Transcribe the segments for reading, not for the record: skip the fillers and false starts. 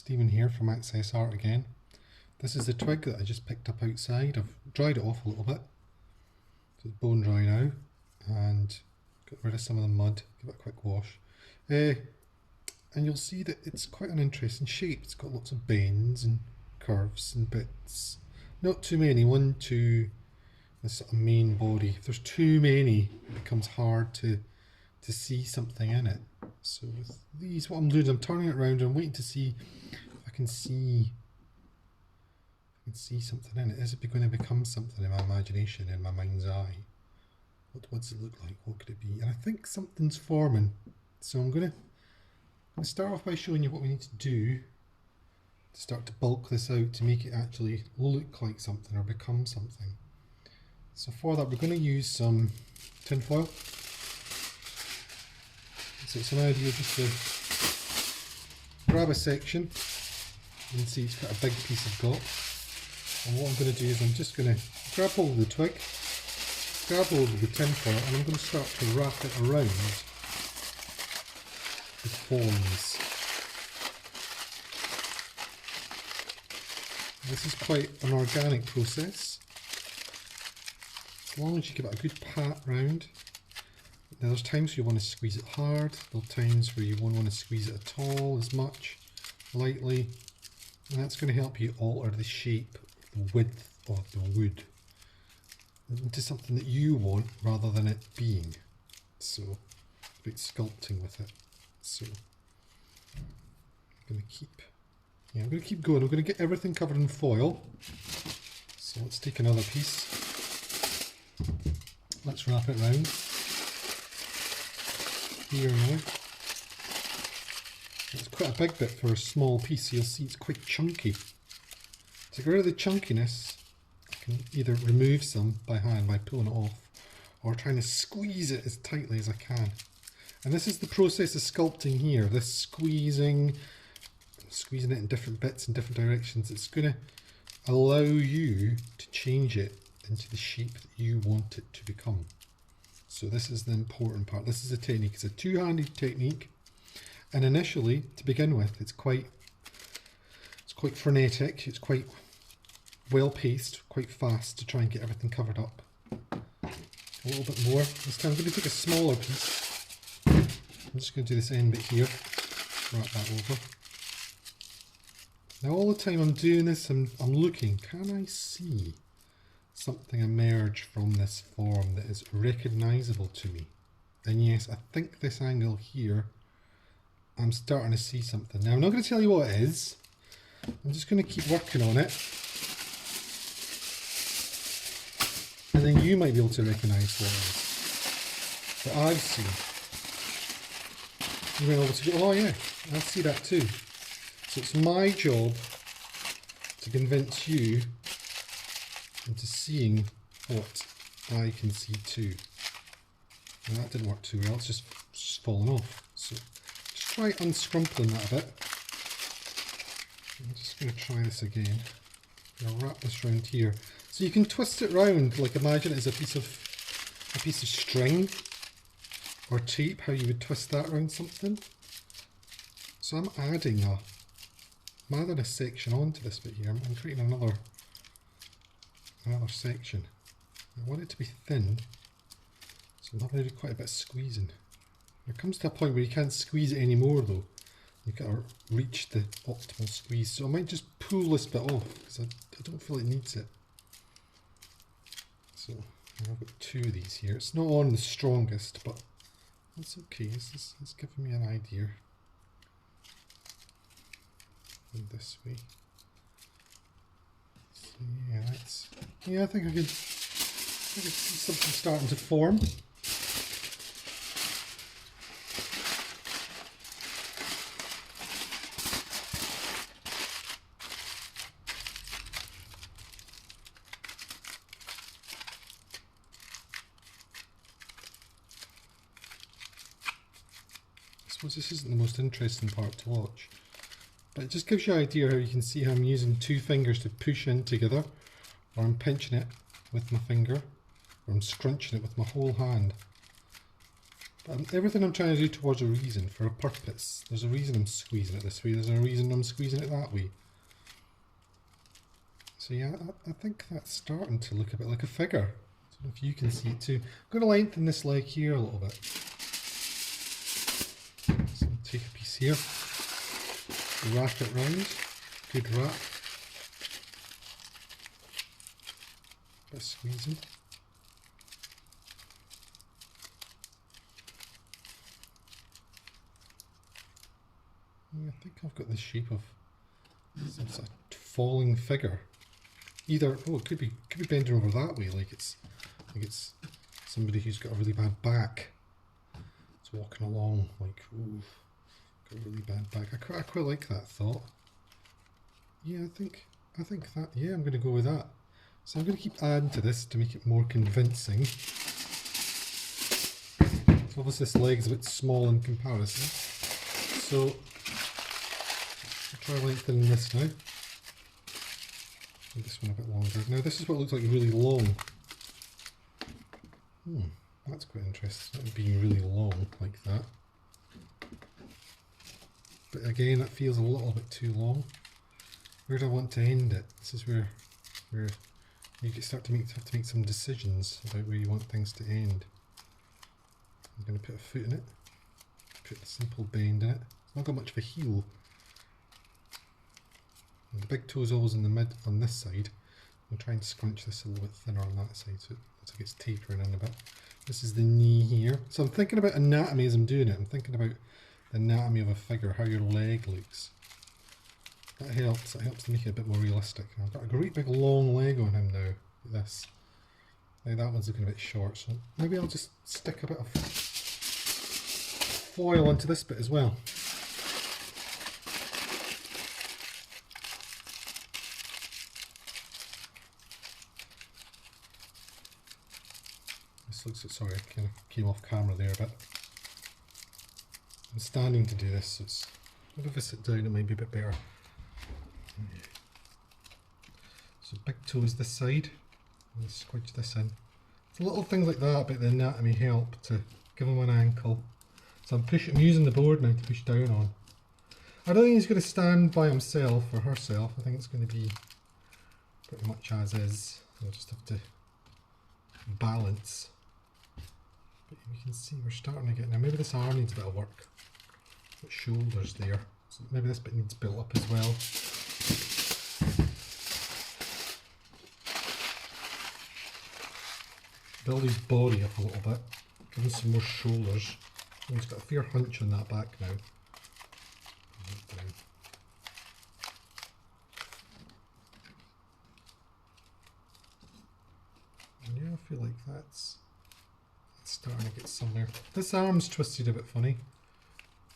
Stephen here from Access Art again. This is the twig that I just picked up outside. I've dried it off a little bit, so it's bone dry now, and got rid of some of the mud, give it a quick wash. And you'll see that it's quite an interesting shape. It's got lots of bends and curves and bits. Not too many, one, two, the sort of main body. If there's too many, it becomes hard to see something in it. So with these, what I'm doing is I'm turning it around and I'm waiting to see if I can see something in it. Is it going to become something in my imagination, in my mind's eye? What does it look like? What could it be? And I think something's forming. So I'm going to start off by showing you what we need to do to start to bulk this out to make it actually look like something or become something. So for that, we're going to use some tin foil. So it's an idea just to grab a section and see it's got a big piece of got. And what I'm going to do is I'm just going to grab hold of the twig, grab hold of the tin foil, and I'm going to start to wrap it around the forms. This is quite an organic process. As long as you give it a good pat round. Now there's times where you want to squeeze it hard, there's times where you won't want to squeeze it at all, as much, lightly, and that's going to help you alter the shape, the width of the wood into something that you want rather than it being. So, a bit sculpting with it. So, I'm going to keep going. I'm going to get everything covered in foil. So let's take another piece. Let's wrap it round. Here now. It's quite a big bit for a small piece, so you'll see it's quite chunky. To get rid of the chunkiness, I can either remove some by hand by pulling it off, or trying to squeeze it as tightly as I can. And this is the process of sculpting here, this squeezing it in different bits in different directions. It's going to allow you to change it into the shape that you want it to become. So this is the important part. This is a technique. It's a two-handed technique, and initially, to begin with, it's quite frenetic. It's quite well paced, quite fast to try and get everything covered up. A little bit more. This time I'm going to take a smaller piece. I'm just going to do this end bit here. Wrap that over. Now all the time I'm doing this, I'm looking. Can I see something emerge from this form that is recognisable to me? And yes, I think this angle here, I'm starting to see something. Now I'm not going to tell you what it is. I'm just going to keep working on it. And then you might be able to recognise what it is that I've seen. You might be able to go, oh yeah, I see that too. So it's my job to convince you into seeing what I can see too. And that didn't work too well, it's just fallen off. So just try unscrumpling that a bit. I'm just going to try this again. I'll wrap this around here. So you can twist it round, like imagine it as a piece of string or tape, how you would twist that around something. So I'm adding a section onto this bit here. I'm creating another section. I want it to be thin, so I'm going to do quite a bit of squeezing. It comes to a point where you can't squeeze it anymore though. You've got to reach the optimal squeeze. So I might just pull this bit off because I don't feel it needs it. So I've got two of these here. It's not on the strongest, but that's okay. It's giving me an idea. And this way. So yeah, I think I can see something starting to form. I suppose this isn't the most interesting part to watch, but it just gives you an idea how you can see how I'm using two fingers to push in together, or I'm pinching it with my finger, or I'm scrunching it with my whole hand. Everything I'm trying to do towards a reason, for a purpose. There's a reason I'm squeezing it this way, there's a reason I'm squeezing it that way. So yeah, I think that's starting to look a bit like a figure. I don't know if you can see it too. I'm going to lengthen this leg here a little bit. So take a piece here, wrap it round, good wrap. Bit of squeezing. I think I've got the shape of some sort of falling figure. Either, oh, it could be bending over that way, like it's somebody who's got a really bad back. It's walking along like, ooh, got a really bad back. I quite like that thought. Yeah, I think that. Yeah, I'm going to go with that. So I'm going to keep adding to this to make it more convincing. So obviously this leg's a bit small in comparison. So I'll try lengthening this now. Make this one a bit longer. Now this is what looks like really long. That's quite interesting. That being really long like that. But again, that feels a little bit too long. Where do I want to end it? This is where you have to make some decisions about where you want things to end. I'm going to put a foot in it. Put a simple bend in it. It's not got much of a heel. And the big toe is always in the mid on this side. I'll try and scrunch this a little bit thinner on that side so it looks like it's tapering in a bit. This is the knee here. So I'm thinking about anatomy as I'm doing it. I'm thinking about the anatomy of a figure, how your leg looks. That helps. It helps to make it a bit more realistic. And I've got a great big long leg on him now. Like this. Now that one's looking a bit short, so maybe I'll just stick a bit of foil onto this bit as well. This looks, sorry, I kind of came off camera there a bit. I'm standing to do this, so it's, maybe if I sit down it might be a bit better. So big toe is this side, and squidge this in. So little things like that about the anatomy help to give him an ankle. So I'm using the board now to push down on. I don't think he's going to stand by himself or herself. I think it's going to be pretty much as is. I'll just have to balance. But you can see we're starting to get, now maybe this arm needs a bit of work. Got shoulders there. So maybe this bit needs built up as well. Build his body up a little bit. Give him some more shoulders. He's got a fair hunch on that back now. And yeah, I feel like that's starting to get somewhere. This arm's twisted a bit funny,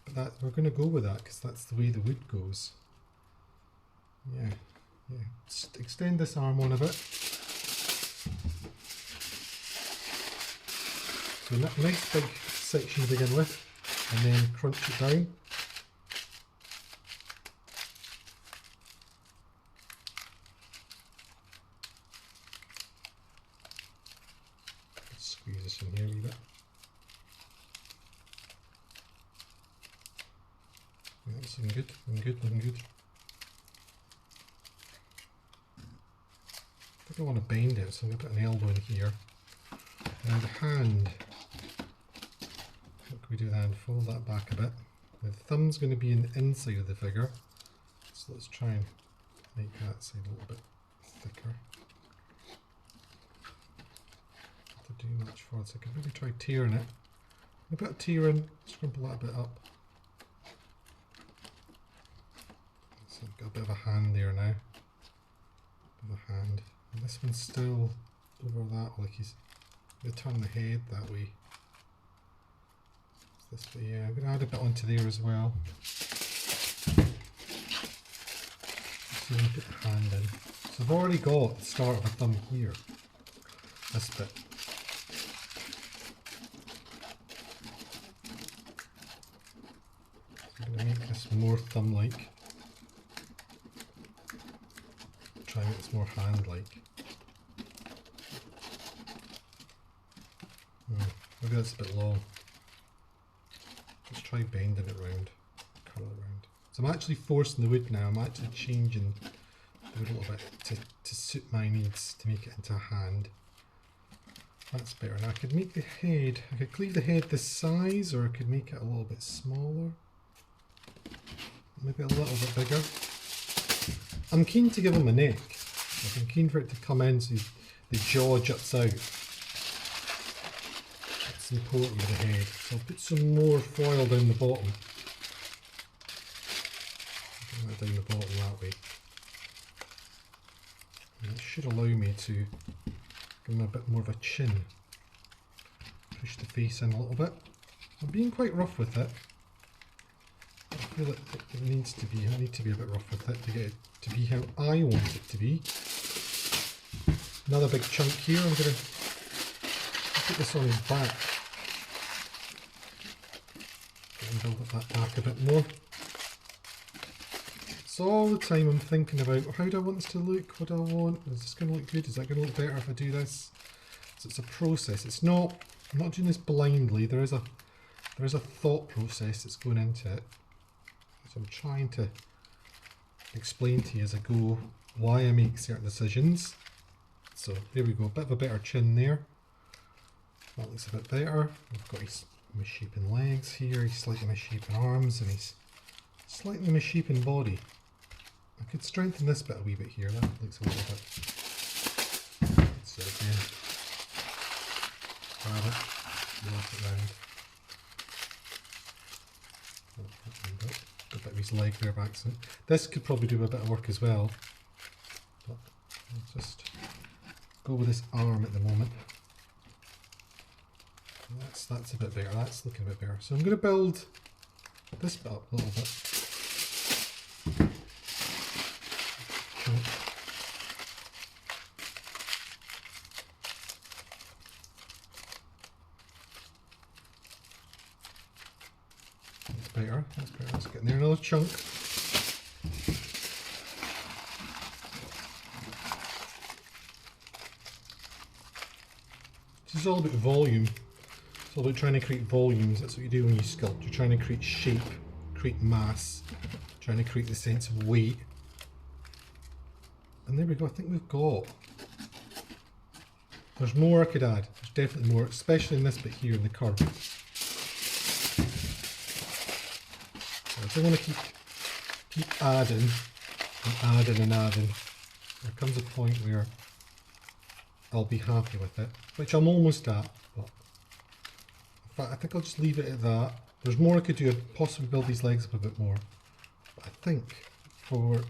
but that we're going to go with that because that's the way the wood goes. Yeah. Just extend this arm on a bit. So a nice big section to begin with, and then crunch it down. Squeeze this in here a wee bit. Yeah, that's looking good, looking good. I don't want to bend it, so I'm going to put an elbow in here. Now the hand, what can we do then? Fold that back a bit. The thumb's going to be in the inside of the figure, so let's try and make that side a little bit thicker. Not to do much for it, so I can maybe try tearing it. A bit of tearing, scrumple that bit up. So I've got a bit of a hand there now. Bit of a hand. And this one's still over that, like he's going to turn the head that way. This way, yeah, I'm going to add a bit onto there as well. So you can put the hand in. So I've already got the start of a thumb here. This bit. So I'm going to make this more thumb-like. Try and make this more hand-like. Maybe that's a bit long. try bending it round, curl it round. So I'm actually forcing the wood now. I'm actually changing the wood a little bit to suit my needs, to make it into a hand. That's better. Now I could make the head, I could leave the head this size, or I could make it a little bit smaller. Maybe a little bit bigger. I'm keen to give him a neck. Like, I'm keen for it to come in so the jaw juts out. That's important with the head. So I'll put some more foil down the bottom. Bring that down the bottom that way. And it should allow me to give him a bit more of a chin. Push the face in a little bit. I'm being quite rough with it. I feel like it needs to be, I need to be a bit rough with it to get it to be how I want it to be. Another big chunk here. I'm going to put this on his back and build that back a bit more. So all the time I'm thinking about, how do I want this to look? What do I want? Is this going to look good? Is that going to look better if I do this? So it's a process. It's not, I'm not doing this blindly. There is a thought process that's going into it. So I'm trying to explain to you as I go why I make certain decisions. So there we go, a bit of a better chin there. That looks a bit better. We've got his misshapen legs here, his slightly misshapen arms, and his slightly misshapen body. I could strengthen this bit a wee bit here, that looks a little bit. So again, grab it, work it round. A bit of his leg there by accident. This could probably do a bit of work as well, but I'll just go with this arm at the moment. That's a bit better, that's looking a bit better. So I'm going to build this bit up a little bit. That's better, that's better, let's get in there, another chunk. This is all about volume. It's all about trying to create volumes. That's what you do when you sculpt. You're trying to create shape, create mass, trying to create the sense of weight. And there we go, I think we've got. There's more I could add. There's definitely more, especially in this bit here in the curve. So I still want to keep adding and adding and adding. There comes a point where I'll be happy with it, which I'm almost at, but in fact I think I'll just leave it at that. There's more I could do, I'd possibly build these legs up a bit more, but I think for,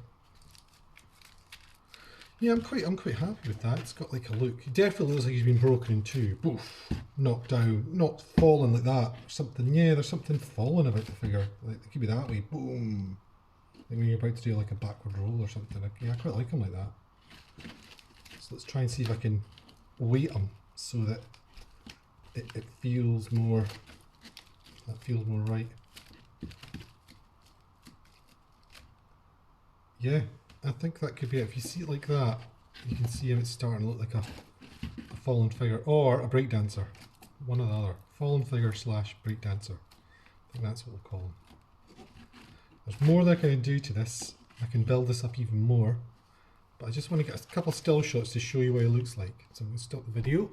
yeah, I'm quite happy with that. It's got like a look. It definitely looks like he's been broken in two, boof, knocked down, not fallen like that, or something. Yeah, there's something falling about the figure, like it could be that way, boom, like when you're about to do like a backward roll or something. Yeah, I quite like him like that. So let's try and see if I can weight them so that it feels more, that feels more right. Yeah, I think that could be it. If you see it like that, you can see how it's starting to look like a fallen figure or a breakdancer. One or the other. Fallen figure slash breakdancer. I think that's what we'll call them. There's more that I can do to this. I can build this up even more. But I just want to get a couple still shots to show you what it looks like. So I'm going to stop the video.